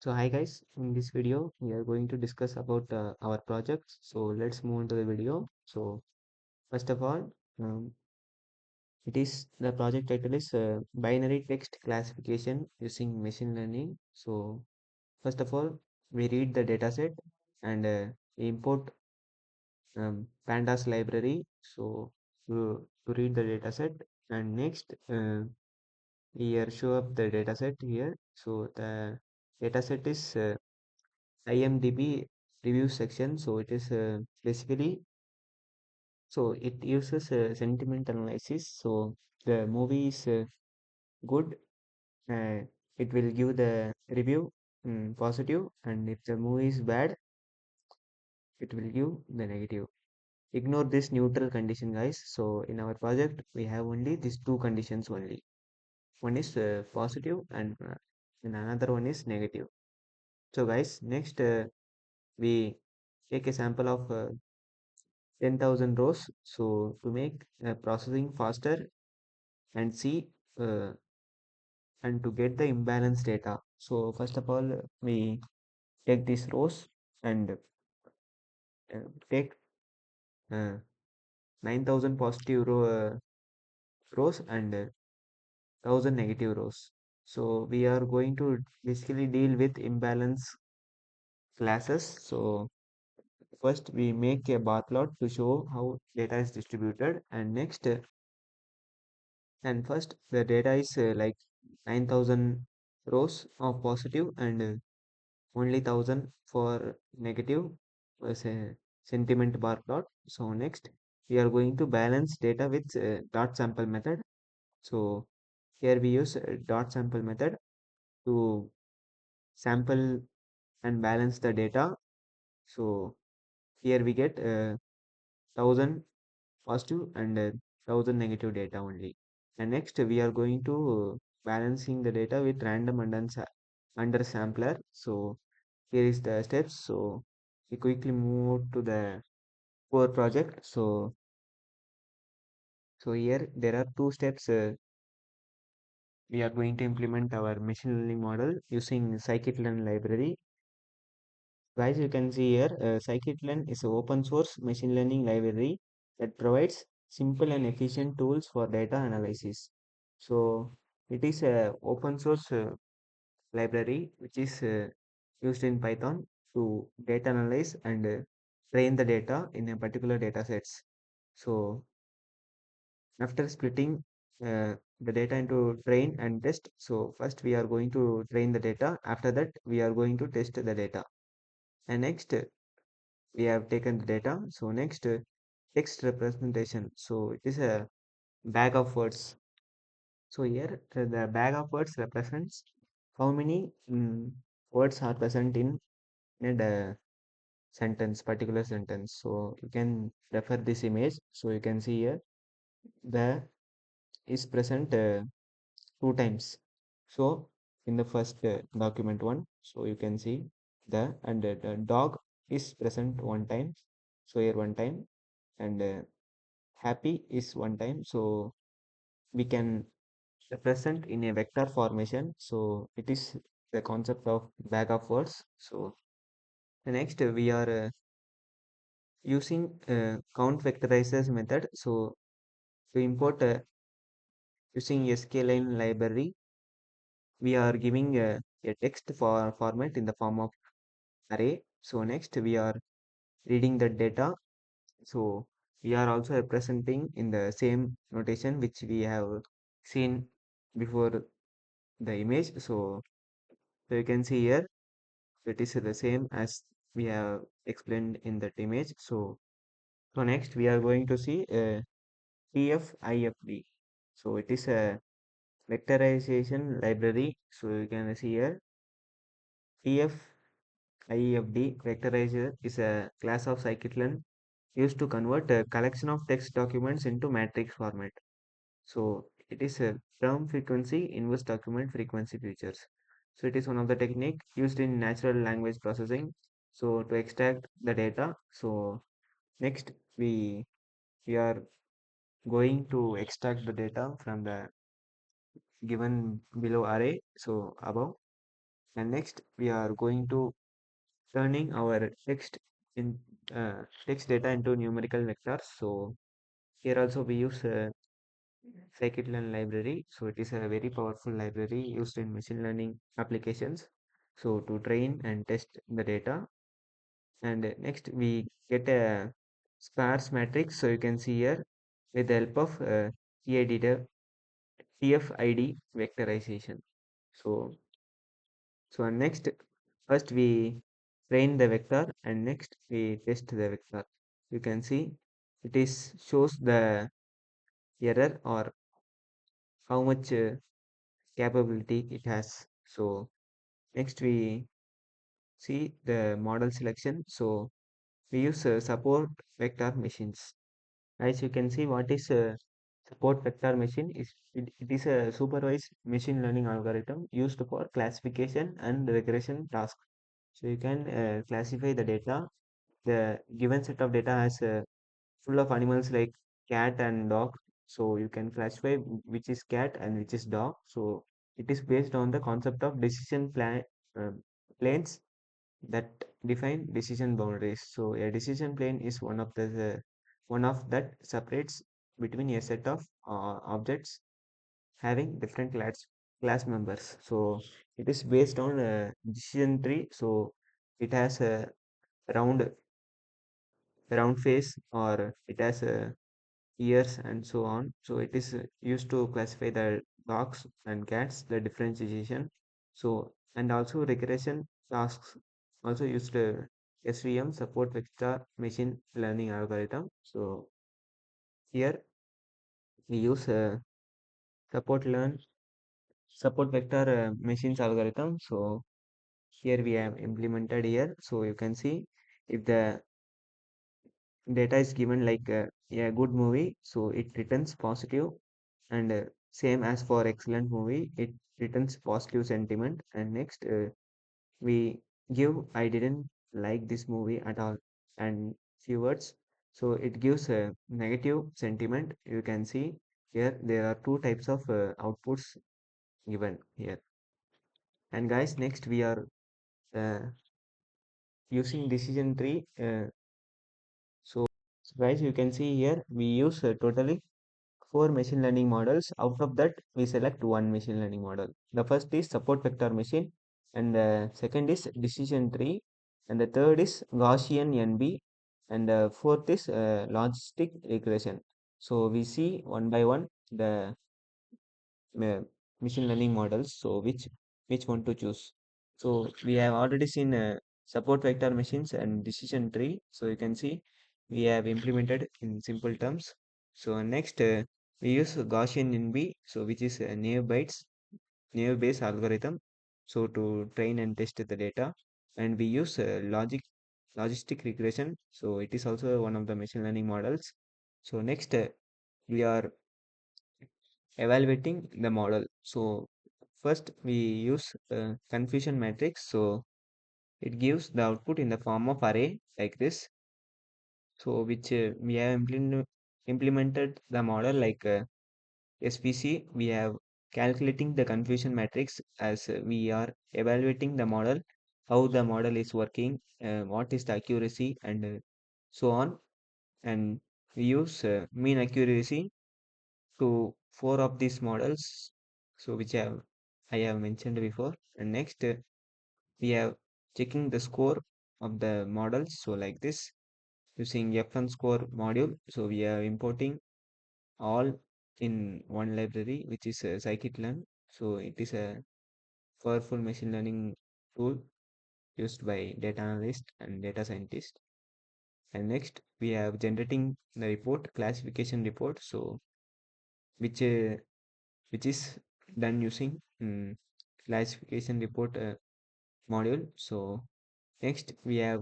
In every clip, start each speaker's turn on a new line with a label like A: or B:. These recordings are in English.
A: So hi guys, in this video we are going to discuss about our projects. So let's move into the video. So first of all, um, it is the project title is binary text classification using machine learning. So first of all, we read the dataset and we import pandas library. So to read the dataset and next here show up the dataset here. So the dataset is IMDb review section. So it is basically so it uses sentiment analysis. So the movie is good, uh, it will give the review positive, and if the movie is bad, it will give the negative. Ignore this neutral condition, guys. So in our project, we have only these two conditions only. One is positive, and another one is negative. So guys, next we take a sample of 10,000 rows. So to make processing faster and see uh, and to get the imbalance data. So first of all, we take these rows and take uh, 9,000 positive rows and 1,000 negative rows. So we are going to basically deal with imbalance classes. So first we make a bar plot to show how data is distributed, and next and first the data is like 9,000 rows of positive and only 1,000 for negative was a sentiment bar plot. So next we are going to balance data with dot sample method. So here we use dot sample method to sample and balance the data. So here we get 1,000 positive and 1,000 negative data only. And next we are going to balancing the data with random under sampler. So here is the steps. So we quickly move to the core project. So here there are two steps. We are going to implement our machine learning model using scikit-learn library. Guys, you can see here, scikit-learn is an open source machine learning library that provides simple and efficient tools for data analysis. So it is a open source library which is used in Python to data analyze and train the data in a particular data sets. So after splitting the data into train and test, so first we are going to train the data. After that, we are going to test the data. And next, we have taken the data. So next, text representation. So it is a bag of words. So here, the bag of words represents how many words are present in a particular sentence. So you can refer this image. So you can see here the is present two times. So in the first document one, so you can see the dog is present one time. So here one time and happy is one time. So we can represent in a vector formation. So it is the concept of bag of words. So the next we are using count vectorizers method. So to import using sklearn library, we are giving a text for format in the form of array. So next we are reading the data. So we are also representing in the same notation which we have seen before the image. So you can see here it is the same as we have explained in that image. So next we are going to see TF-IFD. So it is a vectorization library. So you can see here TF-IFD vectorizer is a class of scikit-learn used to convert a collection of text documents into matrix format. So it is a term frequency inverse document frequency features. So it is one of the technique used in natural language processing. So to extract the data. So next we are going to extract the data from the given below array. So above. And next we are going to turning our in text data into numerical vectors. So here also we use scikit-learn library. So it is a very powerful library used in machine learning applications. So to train and test the data. And next we get a sparse matrix. So you can see here with the help of TID, TFID vectorization. So next, first we train the vector and next we test the vector. You can see it is shows the error or how much capability it has. So next we see the model selection. So we use support vector machines. As you can see, what is a support vector machine is it is a supervised machine learning algorithm used for classification and regression tasks. So you can classify the data. The given set of data has full of animals like cat and dog. So you can classify which is cat and which is dog. So it is based on the concept of decision planes that define decision boundaries. So a decision plane is one of that separates between a set of objects having different class members. So it is based on a decision tree. So it has a round round face or it has a ears and so on. So it is used to classify the dogs and cats, the differentiation. So and also regression tasks also used SVM support vector machine learning algorithm. So here we use support learn support vector machines algorithm. So here we have implemented here. So you can see if the data is given like a good movie, so it returns positive, and same as for excellent movie, it returns positive sentiment. And next we give I didn't like this movie at all and few words, so it gives a negative sentiment. You can see here there are two types of outputs given here. And guys, next we are uh, using decision tree. So guys, you can see here we use totally four machine learning models. Out of that, we select one machine learning model. The first is support vector machine, and the second is decision tree, and the third is Gaussian NB, and the fourth is logistic regression. So we see one by one the uh, machine learning models. So which one to choose? So we have already seen support vector machines and decision tree. So you can see we have implemented in simple terms. So next we use Gaussian NB, so which is a naive based algorithm. So to train and test the data, and we use logistic regression. So it is also one of the machine learning models. So next we are evaluating the model. So first we use confusion matrix. So it gives the output in the form of array like this. So which we have implemented the model like SPC. We have calculating the confusion matrix as we are evaluating the model, how the model is working, what is the accuracy, and so on. And we use mean accuracy to four of these models. So which I have mentioned before. And next we have checking the score of the models. So like this using F1 score module. So we are importing all in one library, which is scikit-learn. So it is a powerful machine learning tool used by data analyst and data scientist. And next we have generating the report, classification report. So which uh, which is done using classification report module. So next uh,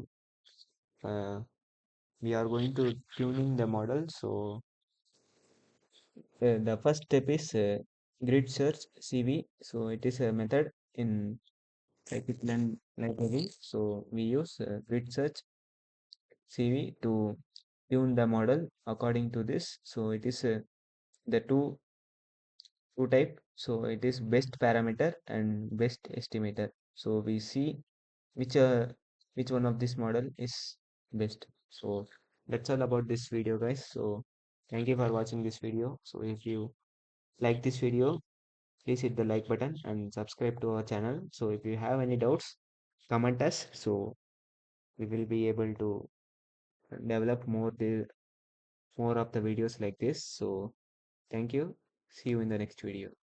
A: we are going to tuning the model. So the first step is grid search CV. So it is a method in scikit-learn library. So we use grid search CV to tune the model according to this. So it is the two two type. So it is best parameter and best estimator. So we see which uh, which one of this model is best. So that's all about this video, guys. So thank you for watching this video. So if you like this video, please hit the like button and subscribe to our channel. So if you have any doubts, comment us, so we will be able to develop more of the videos like this. So thank you. See you in the next video.